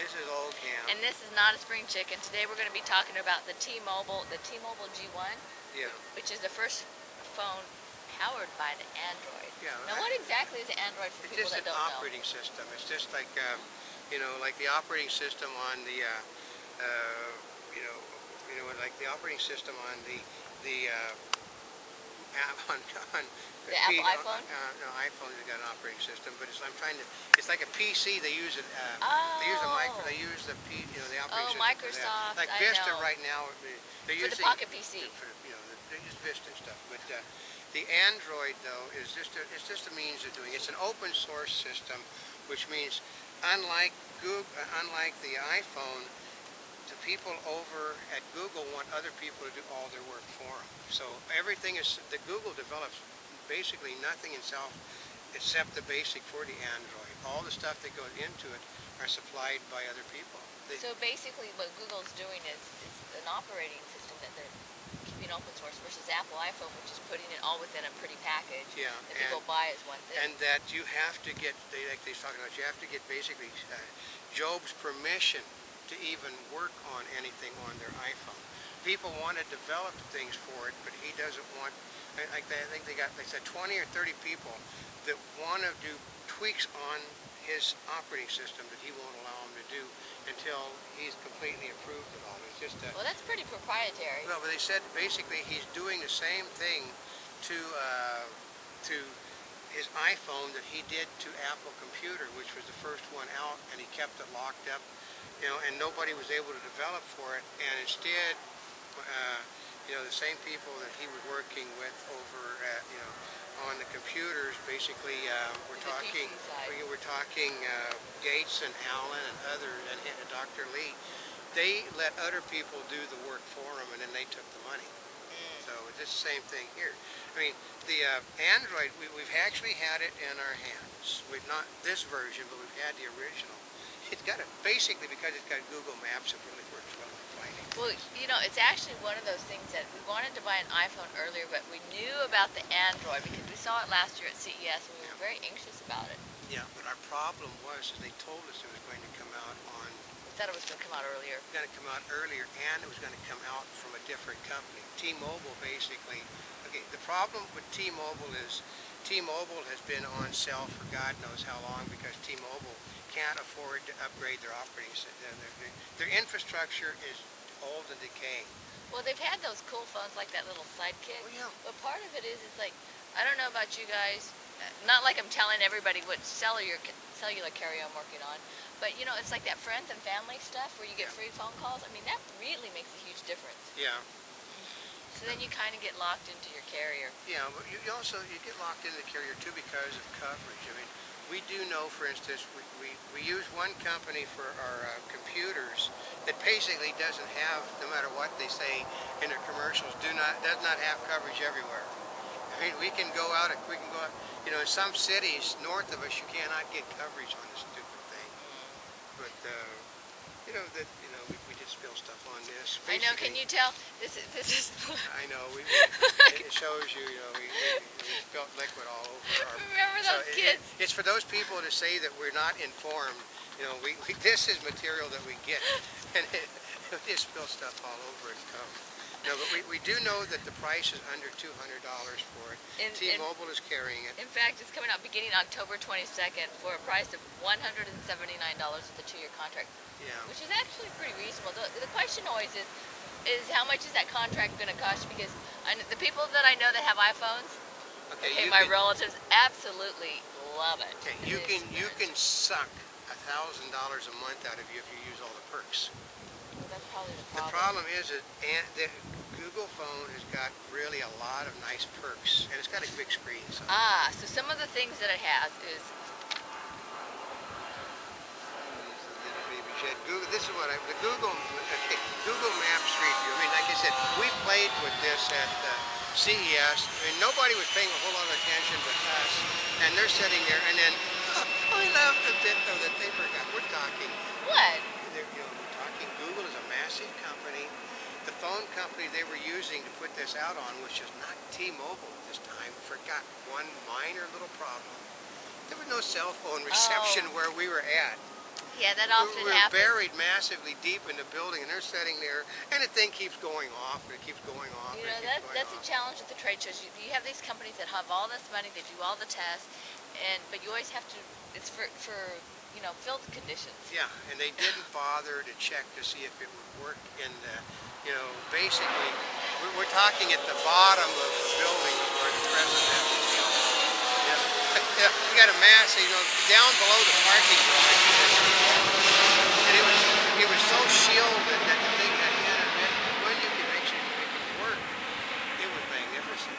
This is Oldecam. And this is Notaspringchick, and today we're going to be talking about the T-Mobile G1, Yeah. which is the first phone powered by the Android. Yeah. Now, what exactly is an Android for people that don't know? It's just an operating system. It's just like, like the operating system on the, like the operating system on the on The Apple iPhone? No, iPhone has got an operating system, but it's like a PC. They use it. Oh. They use the operating system. Microsoft. Like I Vista know. right now. They're for using the Pocket PC. They use Vista and stuff. But the Android though is just a means of doing it. It's an open source system, which means unlike the iPhone, the people over at Google want other people to do all their work for them. So everything is that Google develops basically nothing itself except the basic for the Android. All the stuff that goes into it are supplied by other people. So basically what Google's doing is an operating system that they're keeping open source versus Apple iPhone, which is putting it all within a pretty package that people buy as one thing. And that you have to get, like they're talking about, you have to get basically Job's permission to even work on anything on their iPhone. People want to develop things for it, but he doesn't want, I think they said 20 or 30 people that want to do tweaks on his operating system that he won't allow them to do until he's completely approved it all. It's just well, that's pretty proprietary. No, but they said basically he's doing the same thing to his iPhone that he did to Apple Computer, which was the first one out, and he kept it locked up, and nobody was able to develop for it. And instead, the same people that he was working with over at, on the computers, basically, we're talking Gates and Allen and others, and Dr. Lee. They let other people do the work for them, and then they took the money. So it's the same thing here. I mean, the Android, we've actually had it in our hands. We've not this version, but we've had the original. It's got it basically because it's got Google Maps. It really works well for finding. Well, it's actually one of those things that we wanted to buy an iPhone earlier, but we knew about the Android because we saw it last year at CES, and we were very anxious about it. Yeah, but our problem was they told us it was going to come out on. We thought it was going to come out earlier. It was going to come out earlier, and it was going to come out from a different company. T-Mobile basically. Okay, the problem with T-Mobile is T-Mobile has been on sale for God knows how long because T-Mobile can't afford to upgrade their operating system. Their infrastructure is old and decaying. Well, they've had those cool phones like that little Sidekick. Oh, yeah. But part of it is like, I don't know about you guys, not like I'm telling everybody what cellular carrier I'm working on, but it's like that friends and family stuff where you get free phone calls. I mean, that really makes a huge difference. Yeah. So then you kind of get locked into your carrier. Yeah, but you get locked into the carrier too because of coverage. I mean, we do know, for instance, we use one company for our computers that basically doesn't have, no matter what they say in their commercials, does not have coverage everywhere. I mean, we can go out, in some cities north of us, you cannot get coverage on this stupid thing. But we just spill stuff on this. Basically, I know. Can you tell? This is. I know. It shows you. We spilt liquid all over our. Remember those kids? It's for those people to say that we're not informed. This is material that we get, and we just spill stuff all over it. No, but we do know that the price is under $200 for it. T-Mobile is carrying it. In fact, it's coming out beginning October 22nd for a price of $179 with a 2-year contract. Yeah. Which is actually pretty reasonable. The question always is how much is that contract going to cost? Because the people that I know that have iPhones, my relatives absolutely love it. Okay, you can suck $1,000 a month out of you if you use all the perks. Well, that's probably the problem. The problem is that Google phone has got really a lot of nice perks, and it's got a big screen. So. So some of the things that it has is. Google. This is what the Google Maps Street View. I mean, like I said, we played with this at CES. I mean, nobody was paying a whole lot of attention but us, and they're sitting there, and then I love the bit though that they forgot. We're talking. What? We're talking. Google is a massive company. The phone company they were using to put this out on, which is not T-Mobile at this time, forgot one minor little problem. There was no cell phone reception where we were at. Yeah, that often We're happens. buried massively deep in the building, and they're sitting there, and the thing keeps going off, and it keeps going off, You and know, it keeps going that's a off. challenge with the trade shows. You have these companies that have all this money, they do all the tests, but you always have to, it's for field conditions. Yeah, and they didn't bother to check to see if it would work in the, basically, we're talking at the bottom of the building where the press is at. Yeah, yeah, we got a mass, down below the parking garage. And it was so shielded that the thing had when you could actually make it work, it was magnificent.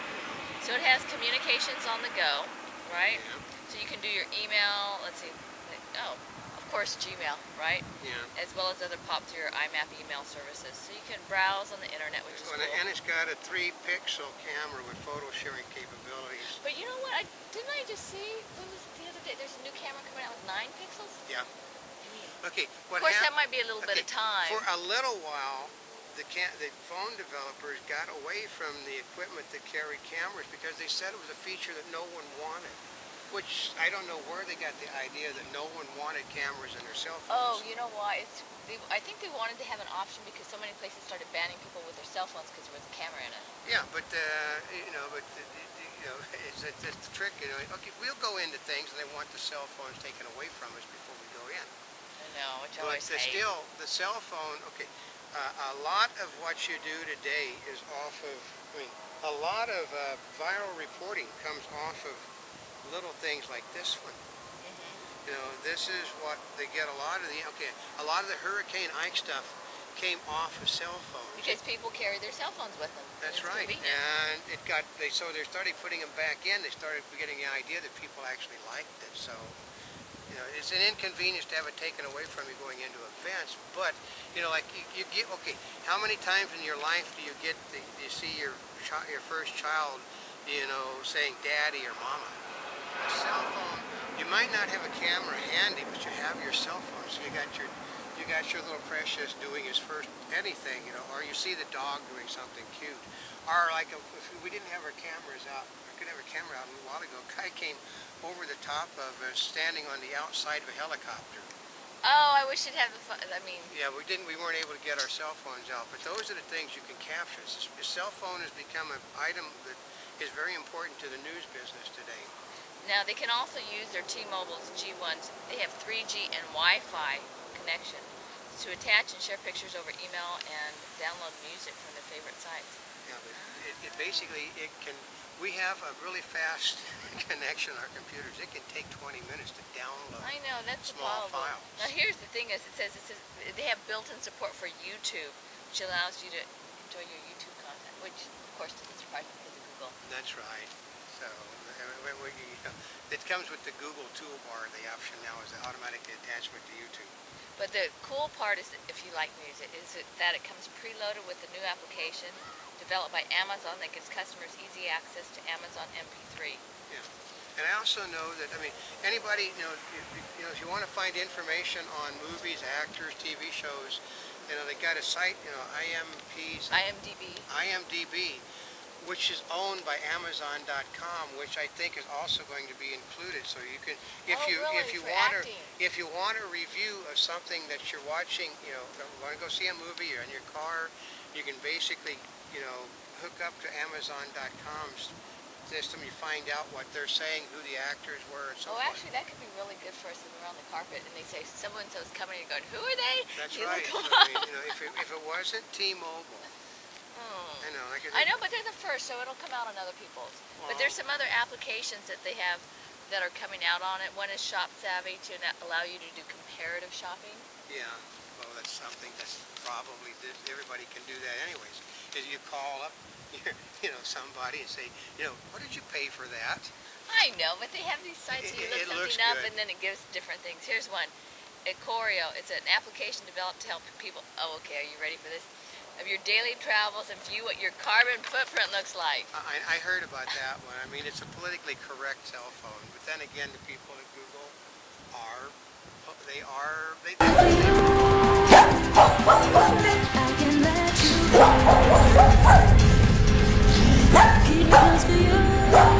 So it has communications on the go, right? Yeah. So you can do your email, let's see, of course Gmail, right? Yeah. As well as other pop to your IMAP email services. So you can browse on the internet, which is cool. And it's got a 3-pixel camera with photo sharing capabilities. But you know what? Didn't I just see, what was it the other day? There's a new camera coming out with 9 pixels? Yeah. Okay. Of course, that might be a little bit of time. For a little while, the phone developers got away from the equipment that carried cameras because they said it was a feature that no one wanted. Which, I don't know where they got the idea that no one wanted cameras in their cell phones. Oh, you know why? I think they wanted to have an option because so many places started banning people with their cell phones because there was a camera in it. Yeah, but, it's the trick, okay, we'll go into things and they want the cell phones taken away from us before we go in. I know, which I But always hate. still, the cell phone, okay, a lot of what you do today is off of, a lot of viral reporting comes off of little things like this one. This is what they get a lot of the Hurricane Ike stuff came off of cell phones. Because people carry their cell phones with them. That's right. Convenient. And so they started putting them back in. They started getting the idea that people actually liked it. So, it's an inconvenience to have it taken away from you going into events. But, like you get, okay, how many times in your life do you see your first child, saying daddy or mama? A cell phone, you might not have a camera handy, but you have your cell phone. So you got your little precious doing his first anything, or you see the dog doing something cute. Or like if we didn't have our cameras out, we could have a camera out a little while ago. A guy came over the top of us standing on the outside of a helicopter. Oh, I wish it'd have the fun, Yeah, we weren't able to get our cell phones out, but those are the things you can capture. The cell phone has become an item that is very important to the news business today. Now, they can also use their T-Mobile's G1s. They have 3G and Wi-Fi connection to attach and share pictures over email and download music from their favorite sites. Yeah, but we have a really fast connection on our computers. It can take 20 minutes to download. I know, that's small the problem. files. Now, here's the thing: it says they have built-in support for YouTube, which allows you to enjoy your YouTube content, which, of course, doesn't surprise me because of Google. That's right. So it comes with the Google toolbar. The option now is the automatic attachment to YouTube. But the cool part is, that if you like music, is that it comes preloaded with a new application developed by Amazon that gives customers easy access to Amazon MP3. Yeah. And I also know that, anybody, if you want to find information on movies, actors, TV shows, they got a site, IMDb, which is owned by Amazon.com, which I think is also going to be included. So you can, if you want a review of something that you're watching, want to go see a movie, you're in your car, you can basically, hook up to Amazon.com's system. You find out what they're saying, who the actors were, and so forth. Oh, actually, that could be really good for us around the carpet, and they say so-and-so's coming, and you're going, who are they? That's you right. Look, if it wasn't T-Mobile. I know, but they're the first, so it'll come out on other people's. But there's some other applications that they have that are coming out on it. One is Shop Savvy to allow you to do comparative shopping. Yeah, well, that's something that probably everybody can do that anyways. Is you call up, somebody and say, what did you pay for that? I know, but they have these sites where you look something up and then it gives different things. Here's one. Ecorio. It's an application developed to help people. Oh, okay. Are you ready for this? Of your daily travels and view what your carbon footprint looks like. I heard about that one. It's a politically correct cell phone, but then again, the people at Google I can let you